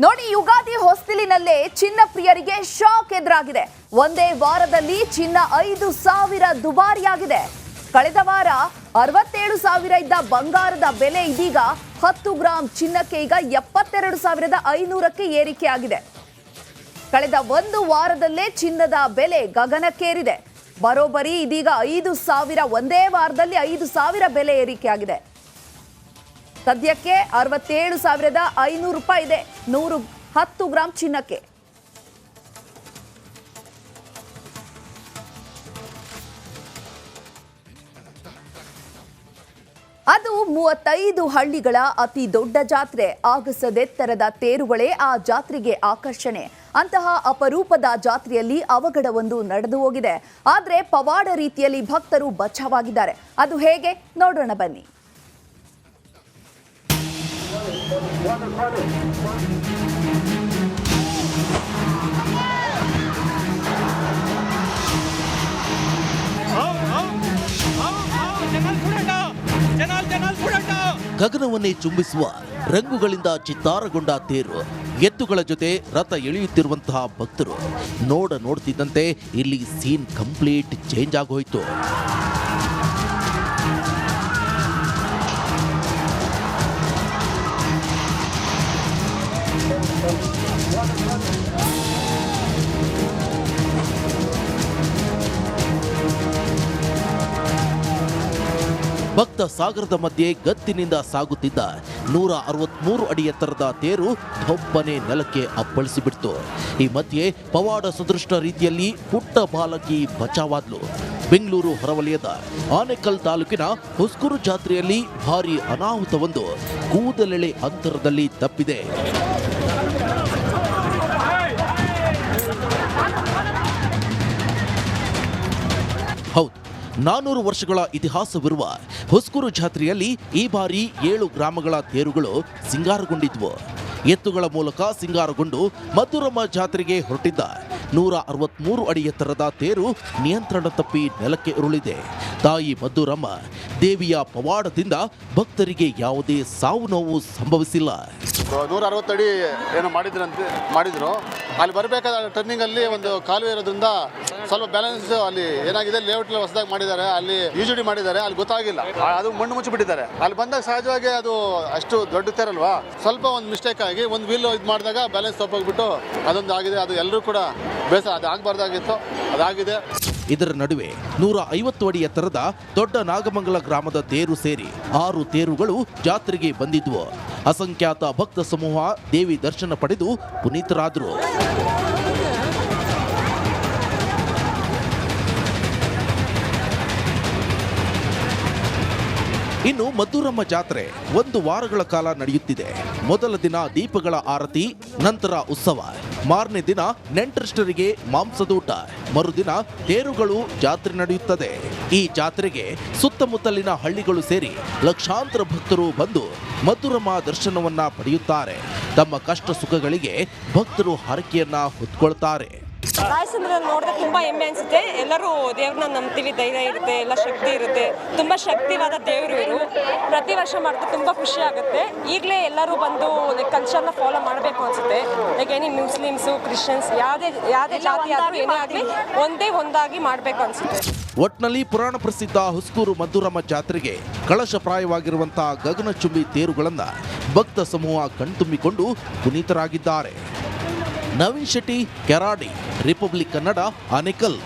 ನೋಡಿ, ಯುಗಾದಿ ಹೊಸ್ತಿಲಿನಲ್ಲೇ ಚಿನ್ನ ಪ್ರಿಯರಿಗೆ ಶಾಕ್ ಎದುರಾಗಿದೆ. ಒಂದೇ ವಾರದಲ್ಲಿ ಚಿನ್ನ 5,000 ದುಬಾರಿಯಾಗಿದೆ. ಕಳೆದ ವಾರ 67,000 ಇದ್ದ ಬಂಗಾರದ ಬೆಲೆ ಇದೀಗ 10 ಗ್ರಾಂ ಚಿನ್ನಕ್ಕೆ ಈಗ 72,500ಕ್ಕೆ ಏರಿಕೆಯಾಗಿದೆ. ಕಳೆದ ಒಂದು ವಾರದಲ್ಲೇ ಚಿನ್ನದ ಬೆಲೆ ಗಗನಕ್ಕೇರಿದೆ. ಬರೋಬ್ಬರಿ ಇದೀಗ 5,000, ಒಂದೇ ವಾರದಲ್ಲಿ 5,000 ಬೆಲೆ ಏರಿಕೆಯಾಗಿದೆ. ಸದ್ಯಕ್ಕೆ 67,500 ರೂಪಾಯಿ ಇದೆ 110 ಗ್ರಾಂ ಚಿನ್ನಕ್ಕೆ. ಅದು 35 ಹಳ್ಳಿಗಳ ಅತಿ ದೊಡ್ಡ ಜಾತ್ರೆ. ಆಗಸದೆತ್ತರದ ತೇರುಗಳೇ ಆ ಜಾತ್ರೆಗೆ ಆಕರ್ಷಣೆ. ಅಂತಹ ಅಪರೂಪದ ಜಾತ್ರೆಯಲ್ಲಿ ಅವಘಡವೊಂದು ನಡೆದು ಹೋಗಿದೆ. ಆದರೆ ಪವಾಡ ರೀತಿಯಲ್ಲಿ ಭಕ್ತರು ಬಚಾವಾಗಿದ್ದಾರೆ. ಅದು ಹೇಗೆ ನೋಡೋಣ ಬನ್ನಿ. ಗಗನವನ್ನೇ ಚುಂಬಿಸುವ ರಂಗುಗಳಿಂದ ಚಿತ್ತಾರಗೊಂಡ ತೇರು, ಎತ್ತುಗಳ ಜೊತೆ ರಥ ಎಳೆಯುತ್ತಿರುವಂತಹ ಭಕ್ತರು ನೋಡ್ತಿದ್ದಂತೆ ಇಲ್ಲಿ ಸೀನ್ ಕಂಪ್ಲೀಟ್ ಚೇಂಜ್ ಆಗೋಯ್ತು. ಭಕ್ತ ಸಾಗರದ ಮಧ್ಯೆ ಗತ್ತಿನಿಂದ ಸಾಗುತ್ತಿದ್ದ 163 ಅಡಿ ಎತ್ತರದ ತೇರು ಧೊಬ್ಬನೆ ನೆಲಕ್ಕೆ ಅಪ್ಪಳಿಸಿಬಿಡ್ತು. ಈ ಮಧ್ಯೆ ಪವಾಡ ಸದೃಷ್ಟ ರೀತಿಯಲ್ಲಿ ಪುಟ್ಟ ಬಾಲಕಿ ಬಚಾವಾದ್ಲು. ಬೆಂಗಳೂರು ಹೊರವಲಯದ ಆನೇಕಲ್ ತಾಲೂಕಿನ ಹುಸ್ಕೂರು ಜಾತ್ರೆಯಲ್ಲಿ ಭಾರೀ ಅನಾಹುತವೊಂದು ಕೂದಲೆಳೆ ಅಂತರದಲ್ಲಿ ತಪ್ಪಿದೆ. ಹೌದು, 400 ವರ್ಷಗಳ ಇತಿಹಾಸವಿರುವ ಹುಸ್ಕೂರು ಜಾತ್ರೆಯಲ್ಲಿ ಈ ಬಾರಿ 7 ಗ್ರಾಮಗಳ ತೇರುಗಳು ಸಿಂಗಾರಗೊಂಡಿದ್ವು. ಎತ್ತುಗಳ ಮೂಲಕ ಸಿಂಗಾರಗೊಂಡು ಮಧುರಮ್ಮ ಜಾತ್ರೆಗೆ ಹೊರಟಿದ್ದ 163 ಅಡಿ ಎತ್ತರದ ತೇರು ನಿಯಂತ್ರಣ ತಪ್ಪಿ ನೆಲಕ್ಕೆ ಉರುಳಿದೆ. ತಾಯಿ ಮಧುರಮ್ಮ ದೇವಿಯ ಪವಾಡದಿಂದ ಭಕ್ತರಿಗೆ ಯಾವುದೇ ಸಾವು ನೋವು ಸಂಭವಿಸಿಲ್ಲ. 160 ಅಡಿ ಏನೋ ಮಾಡಿದ್ರು. ಅಲ್ಲಿ ಬರಬೇಕಾದ ಟರ್ನಿಂಗ್ ಅಲ್ಲಿ ಒಂದು ಕಾಲುವೆ ಇರೋದ್ರಿಂದ ಸ್ವಲ್ಪ ಬ್ಯಾಲೆನ್ಸ್ ಅಲ್ಲಿ ಏನಾಗಿದೆ, ಲೇಔಟ್ ಹೊಸದಾಗಿ ಮಾಡಿದ್ದಾರೆ, ಅಲ್ಲಿ ಯುಜಿಡಿ ಮಾಡಿದ್ದಾರೆ, ಅಲ್ಲಿ ಗೊತ್ತಾಗಿಲ್ಲ, ಅದು ಮಣ್ಣು ಮುಚ್ಚಿಬಿಟ್ಟಿದ್ದಾರೆ. ಅಲ್ಲಿ ಬಂದಾಗ ಸಹಜವಾಗಿ ಅದು ಅಷ್ಟು ದೊಡ್ಡ ತೇರಲ್ವಾ, ಸ್ವಲ್ಪ ಒಂದು ಮಿಸ್ಟೇಕ್ ಆಗಿ ಒಂದು ವೀಲ್ ಇದು ಮಾಡಿದಾಗ ಬ್ಯಾಲೆನ್ಸ್ ತಪ್ಪೋಗ್ಬಿಟ್ಟು ಅದೊಂದು ಆಗಿದೆ. ಅದು ಎಲ್ಲರೂ ಕೂಡ ಬೇಸರ, ಅದು ಆಗಬಾರ್ದಾಗಿತ್ತು, ಅದಾಗಿದೆ. ಇದರ ನಡುವೆ 150 ಅಡಿ ಎತ್ತರದ ದೊಡ್ಡ ನಾಗಮಂಗಲ ಗ್ರಾಮದ ತೇರು ಸೇರಿ 6 ತೇರುಗಳು ಜಾತ್ರೆಗೆ ಬಂದಿದ್ವು. ಅಸಂಖ್ಯಾತ ಭಕ್ತ ಸಮೂಹ ದೇವಿ ದರ್ಶನ ಪಡೆದು ಪುನೀತರಾದರು. ಇನ್ನು ಮಧುರಮ್ಮ ಜಾತ್ರೆ 1 ವಾರಗಳ ಕಾಲ ನಡೆಯುತ್ತಿದೆ. ಮೊದಲ ದಿನ ದೀಪಗಳ ಆರತಿ, ನಂತರ ಉತ್ಸವ, ಮಾರನೇ ದಿನ ನೆಂಟರಿಷ್ಟರಿಗೆ ಮಾಂಸದೂಟ, ಮರುದಿನ ತೇರುಗಳು ಜಾತ್ರೆ ನಡೆಯುತ್ತದೆ. ಈ ಜಾತ್ರೆಗೆ ಸುತ್ತಮುತ್ತಲಿನ ಹಳ್ಳಿಗಳು ಸೇರಿ ಲಕ್ಷಾಂತರ ಭಕ್ತರು ಬಂದು ಮಧುರಮ್ಮ ದರ್ಶನವನ್ನ ಪಡೆಯುತ್ತಾರೆ. ತಮ್ಮ ಕಷ್ಟ ಸುಖಗಳಿಗೆ ಭಕ್ತರು ಹರಕೆಯನ್ನ ಹೊತ್ಕೊಳ್ತಾರೆ. ರಾಯಚಂದ್ರನ ನೋಡಿದ್ರೆ ತುಂಬ ಹೆಮ್ಮೆ ಅನಿಸುತ್ತೆ. ಎಲ್ಲರೂ ದೇವ್ರನ್ನ ನಂಬ್ತೀವಿ, ಧೈರ್ಯ ಇರುತ್ತೆ, ಎಲ್ಲ ಶಕ್ತಿ ಇರುತ್ತೆ. ತುಂಬ ಶಕ್ತಿವಾದ ದೇವರು ಇವರು. ಪ್ರತಿ ವರ್ಷ ಮಾಡಿದ್ರೆ ತುಂಬ ಖುಷಿ ಆಗುತ್ತೆ. ಈಗಲೇ ಎಲ್ಲರೂ ಬಂದು ಕಲ್ಚರ್ನ ಫಾಲೋ ಮಾಡಬೇಕು ಅನಿಸುತ್ತೆ. ಲೈಕ್ ಏನಿ ಮುಸ್ಲಿಮ್ಸು, ಕ್ರಿಶ್ಚಿಯನ್ಸ್, ಯಾವುದೇ ಜಾತಿ ಆದರೂ ಏನೇ ಆಗಲಿ ಒಂದಾಗಿ ಮಾಡಬೇಕು ಅನಿಸುತ್ತೆ. ಒಟ್ನಲ್ಲಿ ಪುರಾಣ ಪ್ರಸಿದ್ಧ ಹುಸ್ಕೂರು ಮಧುರಮ್ಮ ಜಾತ್ರೆಗೆ ಕಳಶಪ್ರಾಯವಾಗಿರುವಂತಹ ಗಗನಚುಂಬಿ ತೇರುಗಳನ್ನು ಭಕ್ತ ಸಮೂಹ ಕಣ್ತುಂಬಿಕೊಂಡು ಪುನೀತರಾಗಿದ್ದಾರೆ. ನವೀನ್ ಶೆಟ್ಟಿ, ಕೆರಾಡಿ, ರಿಪಬ್ಲಿಕ್ ಕನ್ನಡ, ಆನೇಕಲ್.